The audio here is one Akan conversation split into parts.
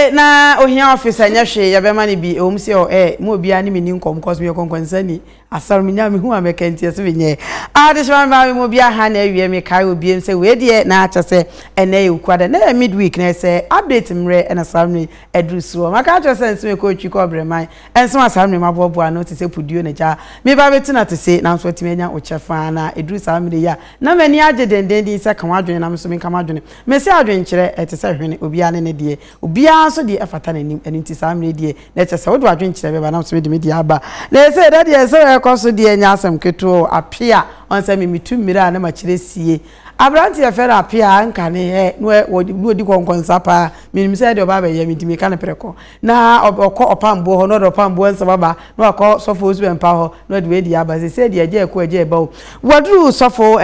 Okay, na ohia office anya hwe ya be ma ne bi o mse o mo bia ne meni nkom cause me konkonsa ni asar me nya me hu amekenti ase benye adishwa ma mo bia ha na awie me kai obi mse we de na acha se ene yukwada na midweek na se update mre na samni edrusu maka acha se nse ko twi ko breman enso asamni mabobo ano te se pudio na ja me ba betina te se na so timenya o chefa na edrusu amre ya na mani age denden di se kan wadwene na me so me kan wadwene me se adwen kire ete se hwene obi ane ne de obi so de efata nanim enti samre de na che se wo adwen kire be ba na so me de aba na se da de se ekoso de nya asem keto apia onse me mitu mira na ma kire sie Abranti ya fera apia anka ne no odi konkonsa pa minim se de oba be ye mitimi ka ne preko na okọ opambo ho no do opambo nsa baba no akọ sofo osu empa ho no de we di aba se de eje ekọ eje eba o wadru sofo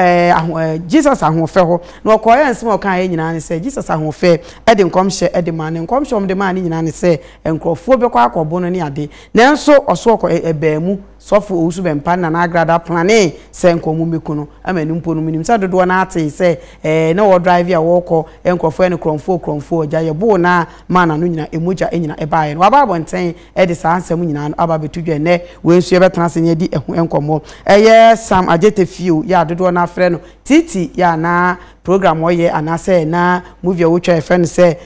Jesus ahofe ho no okọ ye nsem okan ye nyina ne se Jesus ahofe e de nkomhye e de man nkomhye om de man nyina ne se enkrofo be kwa akobo no ne ade nanso oso okọ ebaamu sofo osu be mpa na agrada plane se nkomu mekuno amani mpo no minim se dodo na ate se na wo drive ya wo ko enkrofo ne kromfo oja ye bo na mana no nyina emoja enyina ebaaye no aba bonten e de sa ansem nyina no aba betudwe ne we nsu ye betena se nye di ehu enkomo eye Sam Ajete Fio ya dodo na afre no titi ya na program oye anase na movie wo twa efe no se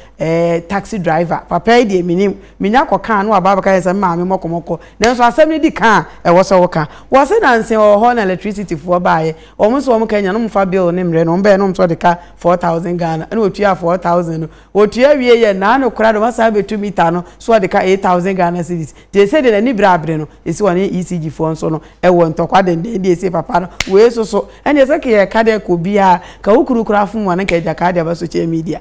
taxi driver papa e de minim minya koka no aba baka se ma me mokomoko nanso asem ni di kan e wo se wo kan wo se na nse ho na electricity fo baaye o mo so o mo kanya no mfa bill ne mre no mbe no mso de ka 4000 Ghana na otua 4000 no otua wie ye na no kura do masa be 2 meter no so de ka 8000 Ghana cedis de se de na ni brabre no esi woni ECG fo nso no e wo ntokwa de de esi papa no we so ene se ke ye ka de ko bia ka ukuru kura fun wona ka ja ka de ba social media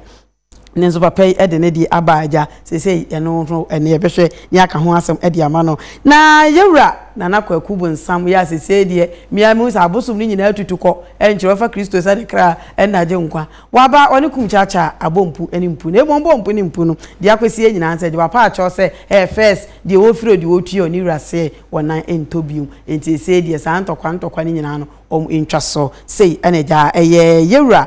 nenzo papa e de ne di abaja se eno ene ye behwe ni aka ho asem e di ama no na yewura na nakwaku bu nsam ya se de mia mu sa abosum ni nyina atutuko enche fa Kristo sa de kra enaje nkwa waba oni kumchacha abompu eni mpu na ebompu ni mpu no de akwesi nyina anse de papa acho se first de ofiro de otuo ni rase wona entobium enti se de sa ntokwa ni nyina no intwaso sei eneja yewura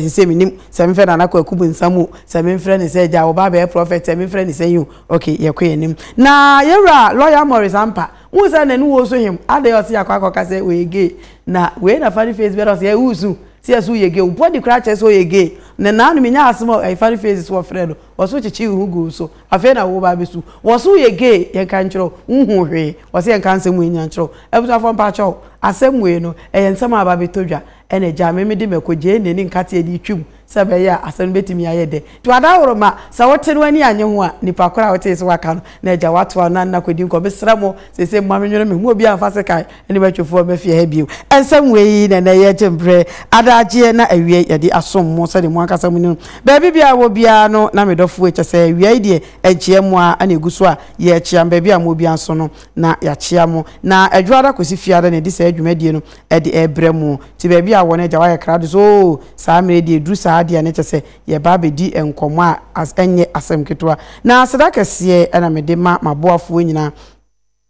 se minim se mfe na nakwaku bu nsamu se mfre ne se ja oba be prophet se mfre ne se you okay yekoyenim na yewura lawyer Morris Ampa Musa na nu wo so him ade o se akwa kase we ge na we na fani face be o se usu se asu ye ge upo di kra che so ye ge na na no menya asmo e fani face wo fredo wo so chichi hu go so afa na wo ba besu wo so ye ge ye kan chiro hu hwe wo se kan nsem enya chiro ebusa fo mpa cho asem we no e nsem aba betodwa ene ja memede mekoje ne ni nkate edi twum sabe ya asem betimi ayede to adaworo ma sa wote no ani anye ho a nipa kora wote so waka no na ja wato na nakodi nko besramo sese mamenwere me hu obi anfase kai ene betwofo mafie ha biu ensem we na ye jembre adaje na awie yede asom mo se de mo akasa mu ni baabi bia wo bia no na medofo eche se awie de enchie mo a na eguso a ye chia baabi a mo bia nso no na ya chia mo na adwara kosi fiada na di se adwumadie no e de ebremu ti baabi a wona ja wa ye krado so sa mere de dru sa dia ne chese ye ba be di enkomo a as enye asem ketwa na sadaka sie na me de maboafo nyina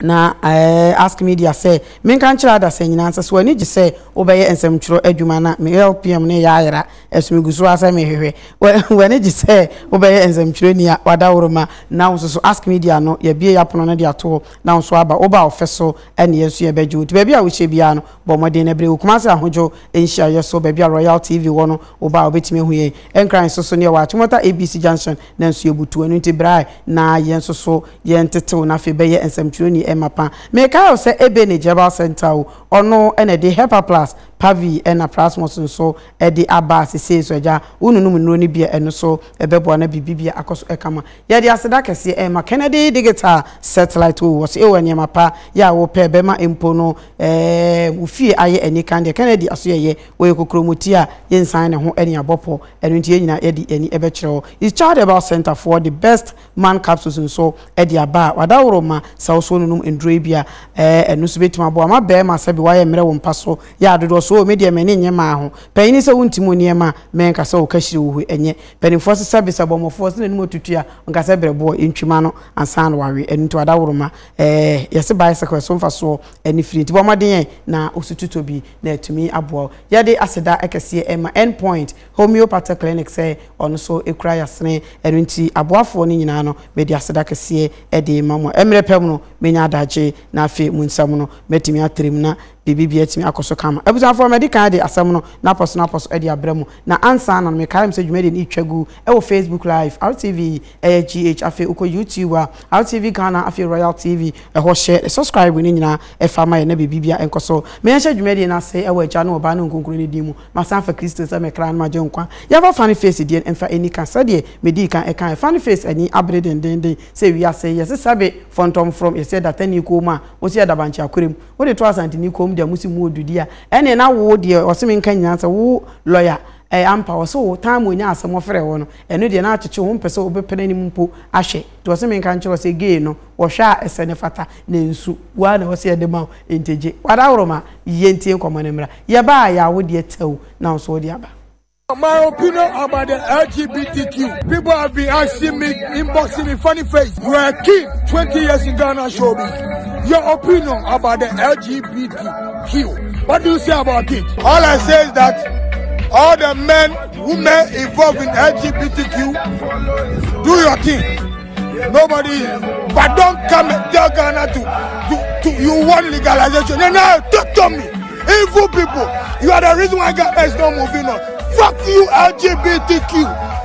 na ask media say men kan kira da say nyina nsa so ani gi say obeye ensem twro adwuma na me LPM ne ya ayera esumiguso asa me hwehwe wani gi say obeye ensem twro ni wadawroma na so ask media no ye bie ya pono na dia to na so aba oba ofeso ene yesu ye beju ti bia wo hye no bo modern na bre kuma se ahojo enhia ye so bia Royal TV wono oba obetime hu ye enkran so ne wa tumota ABC Junction na so yebutu anu ti brai na ye so ye ntetew na fe beye ensem twro ni emapa meka se ebe ne Jebel Center ono ene de Hepa Plus Pavi ena Prasmus nso edi aba sese so ja ununum nro ni bia eno so ebebo na bibibia akoso ekama ya de aseda kese ma Kennedy Digital Satellite wo se ewani mapa ya wo pe be ma empo no ufie aye eni kan de Kennedy aso ye wo kokromoti a ye nsan ne ho eni abopo eno ntie nyina edi eni ebe kire is Jebel Center for the best man capsules nso edi aba wadaworo ma sa so nunum ndro bia eno so betima bo ma be ma sabi wa ye mre wo mpaso ya dodo so media meni nyema ho panyini se wontimo niema men ka se wo kahiri wo enye panimfo se sabisa bomofo se nemu tutua nka se brebo ntwima no ansan wawe ento adaworoma yesi bicycle so mfa so ani free ti bomaden na osututo bi na atumi abo yade aseda ekese ema endpoint homeopathic clinic say ono so ekura yasene enunti aboafo ni nyina no media aseda kese ede mamo emrepem no menya adaje na afi munsam no metimi atrim na bibi atimi akoso kama ebusanfo medical de asem no na poso ede abremu na ansa na me kaim se dwumede ni twagu e Facebook live RTV GH afi uko YouTube RTV Ghana afi Royal TV ho share subscribe ni nyina e fama ye na bibia enkoso me hye dwumede na se e waja na oba no nkonkuru ni dimu masanfa Kristo se me kran ma je nkwa ya fa funny face die emfa eni kan sade medi kan e kan funny face ani abre den se wi ase yes sabe fontom from you said that any ko ma wo se adabanchi akorem wo de to asante ni ko mu musi mu odudia ene na wo de osemi nkan nyina se wo lawyer ampa wo so time onya asem ofre wo no eno de na acheche wo mpese obepene ni mpo ahwe to osemi nkan chiro se gay no wo hwa esene fata na nsu wa na wo se de ma enteje wada woroma yentie nkomonemra ye ba ya wo de tew na so de aba. My opinion about the LGBTQ. People have been asking me, inboxing me, funny face. You are a kid, 20 years in Ghana showbiz. Your opinion about the LGBTQ. What do you say about it? All I say is that all the men, women involved in LGBTQ, do your thing. Nobody, but don't come and tell Ghana to you want legalization. No, don't tell me. Evil people, you are the reason why Ghana is not moving on. Fuck you, LGBTQ.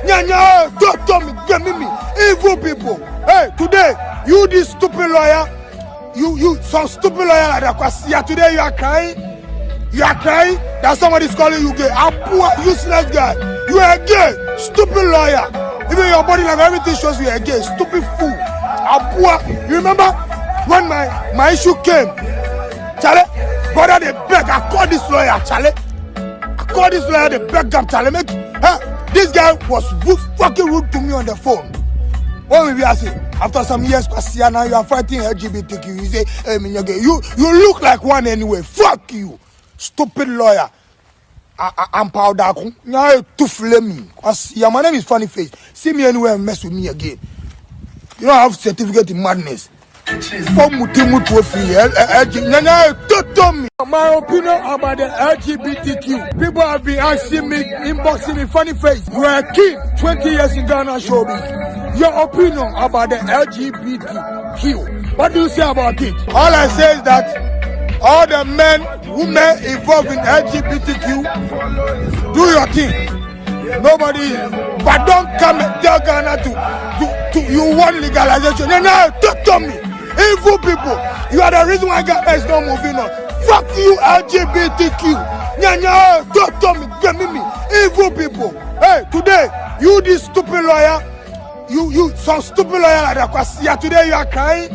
Nyanya, don't tell me, get me. Evil people. Hey, today, you this stupid lawyer, you some stupid lawyer like that. Today you are crying. You are crying that somebody is calling you gay. A poor, useless guy. You are gay, stupid lawyer. Even your body like everything shows you are gay, stupid fool. A poor. You remember when my issue came? Charlie, brother, they beg. I called this lawyer, Charlie. Call this lawyer, the back up, Charlie. This guy was fucking rude to me on the phone. What will I say? After some years, now you are fighting LGBTQ. You say, hey, you look like one anyway. Fuck you, stupid lawyer. I'm proud of you. Now to flame me. My name is Funny Face. See me anywhere and mess with me again. You don't have certificate in madness. My opinion about the LGBTQ. People have been asking me, inboxing me, funny face. You are a kid, 20 years in Ghana showbiz. Your opinion about the LGBTQ. What do you say about it? All I say is that all the men, women involved in LGBTQ, do your thing. Nobody, but don't come and tell Ghana to you want legalization. No, don't tell me. Evil people, you are the reason why Ghana is not moving on. Fuck you, LGBTQ. Nyanya, don't tell me, get me. Evil people. Hey, today, you this stupid lawyer, you some stupid lawyer like that. Today you are crying.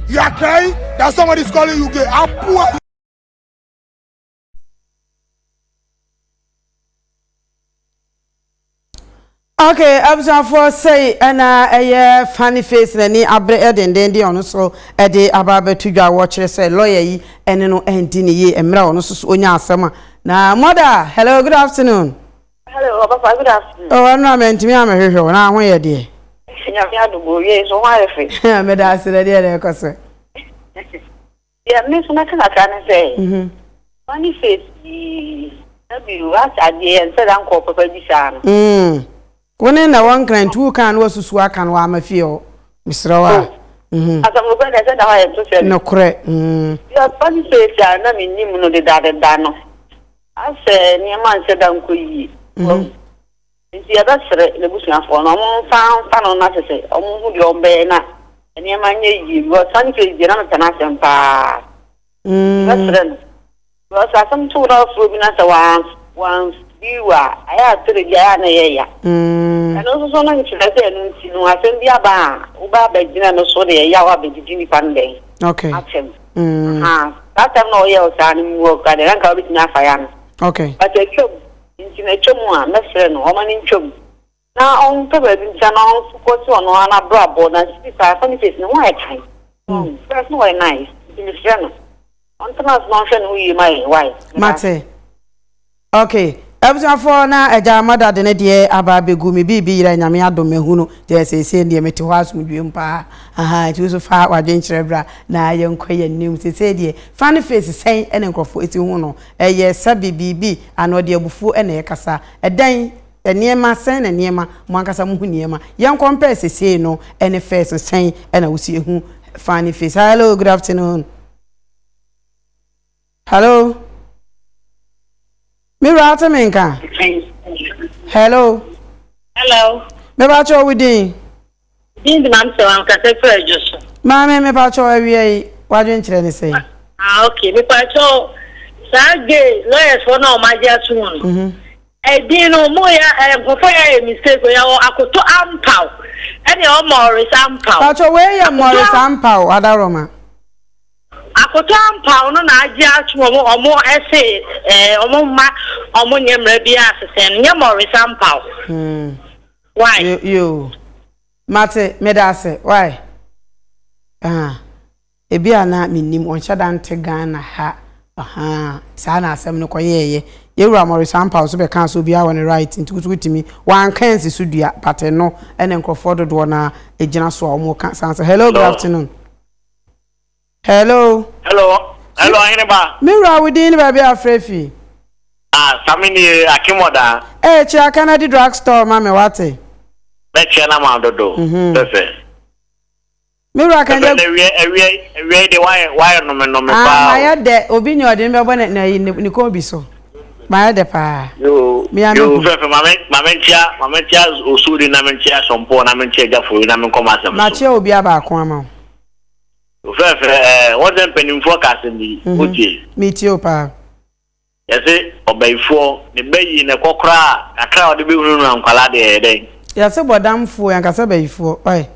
You are crying that somebody is calling you gay. A poor. Okay, for say a funny face ni abre edendende ono so ede ababe tudwa wo kire say lawyer yi ene no endini ye emra ono so onya asema na mother. Hello, good afternoon. Hello, Papa, good afternoon. Oh, no mentimi amehwehwe na ho ye de nya me adugo ye so why fe me da asere de e kose ya me so na kana kana say funny face na bi wa ade en se dan ko papa bi sha no Kone na one client who can was susu aka no amafio misrawa asamu ba na se da ha to se no kore ya funny face ya na me nim no de da no ase ni man se dan ko yi nti ya da sere le busuan fo no mo fa no na se o mo hu de o be na ni ma nye yi go funny face je na ta na sempa sere no sa sam tu na fo bi na se wan biwa aya tere ya na ye ya ano so na nchira se no nti no asem bia ba u ba ba gina no so de ya wa be gidi pande okay atem atem no ye o sa ni mu ka de ran ka bi na fa ya no okay but e chom nti na chom a na sere no o ma ni chom na on to be nti na on ko ti ono ana bra bo na si fa funny face no why time that's no nice nti ni sere no on to na no hwe no yi mai why mate Okay. Ebusuafo na eja mada de ne de aba begu me bibi yira nyame adome hunu je sese de mete ho asomdwe mpa aha ti so fa wadwen kyerɛ na ye nkoye nim sese de fan face sen ene nkrofo eti hu no eye sabi bibi ano de abufu ene ye kasa edan eniema sen na niema mo ankasa mu hu niema ye compare sese no ene face sen ene wusi hu fan face. Hello, good afternoon. Hello. Mira Atamenka. Hello. Hello. Me ba cho within. Din the man say am ka say for just. Ma me ba cho awie wadwen kire ne say. Okay. Me pa cho sage lawyers for na ma ja tu no. Din no mo ya go for ya mistake ya akoto ampaw. Ene o Morris ampaw. Pa cho we ya Morris ampaw adaroma. Akoto ampaw no na agia atu omo ese omo ma omo nyemra bia asesen nya Morris ampaw. Why? You. Mate medase why? Ebi ana minim onhyada nte Ghana ha. Sa na asem no koyeye. Yewura Morris ampaw so be kan so bia won right ntukutu timi wan kansi so dua pate no ene nkrofo dodo na ejina so omo kan sanse. Hello, good afternoon. Hello. Hello. Hello, Aineba. Mira within baby afrefi. Samini Akimoda. Chia Canada drugstore mama wate. Let's na ma dodo. That's Mira can you we the wire no me pa. I had the obi nyo de me bona na ni ko bi so. Ma de pa. You fe mamentia osuri na mentia sompo na mentia gafo na men koma asem. Ma che obi aba ko ama. What them penny forecast in the Uji? Meet you, pa. Yes, obey for the bay in a cockra, a crowd of the room on Calade. Yes, about damn fool and Casabe for. Why?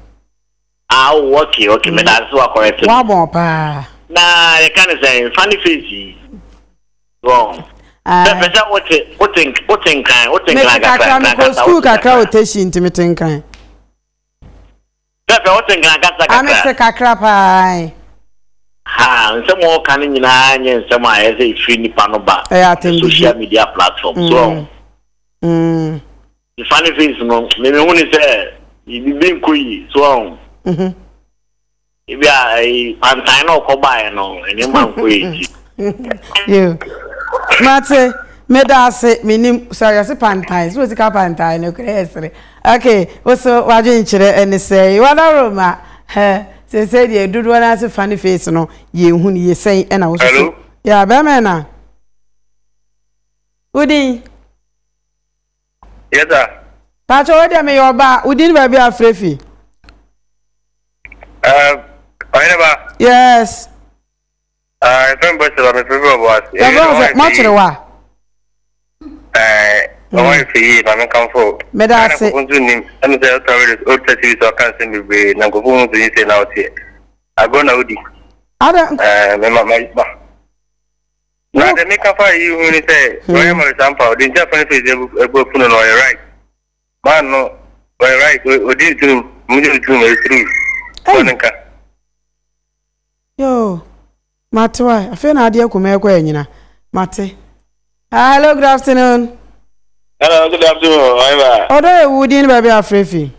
Okay, but that's what correct. Wabon, pa. Nah, I can't say funny face. Wrong. What think kind? School crowd tasting to me think kind. I'm a kakra pie. Some more canning in and some as a free panoba social media platform. So, the funny face, no, maybe only say, you've been queen, so if you are a pantino combine, and you man queen. You, Mate. Medase minim sorry I say pantai so ti ka pantai no kresere okay also wadwen kire ene say wada roma say dey dudu na say funny face no ye hu ni ye say na wo so ya be me na udi yes sir pa cho we me your ba udi ba bi afrefi Aineba yes remember so me people was yeah much rewa I see, I'm comfortable. Medase. I'm going to travel old TV so I can't send me. I'm going to say now here. I go now. Ada. Now they make up for you when you say, "Why am I sample?" The Japanese is able to know you're right. Man, no, you're right. We did do, we did do my truth. Yo, Matwa, I feel na idea kume kwa nyina. Mate. Hello, good afternoon. Hello, good afternoon. I'm Odo wudin baby afrefi.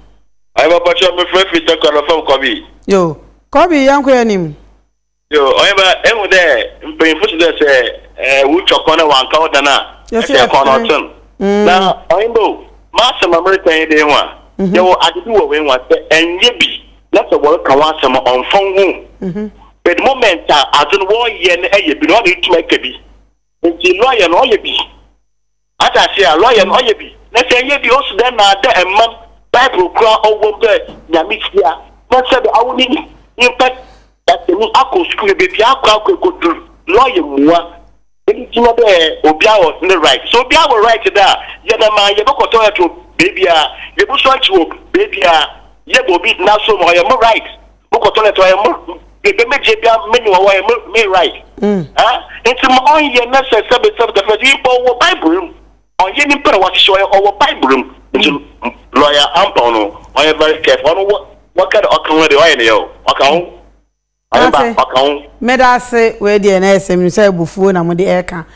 I'm about to be free to call from Kobe. Yo, Kobe yanko yanim. Yo, I'm there. Paying for say, we talk on one count na. Yes, now, I'm Master American day one. Yo, I do away one and yebi. That's the work I want some on phone. But the moment I don't want yen a be not to make a be. The lawyer no yebi. As I say, a lawyer no yebi. Let's say yebi also then there a man Bible cry over there. Yamitia. Let's say I will need impact that the new Akko school baby Akko could do lawyer more. Anything there Obia was in the right. So Obia was right there. Yadama, you go to baby, you go to baby, you go be now so more right. Go to the menu me right. It's my own year necessary the first people Bible on any per what show our Bible into lawyer Ampono. I am very careful. What kind of account do I know? Account? Medase we dey na SM say bufuo na mo dey eka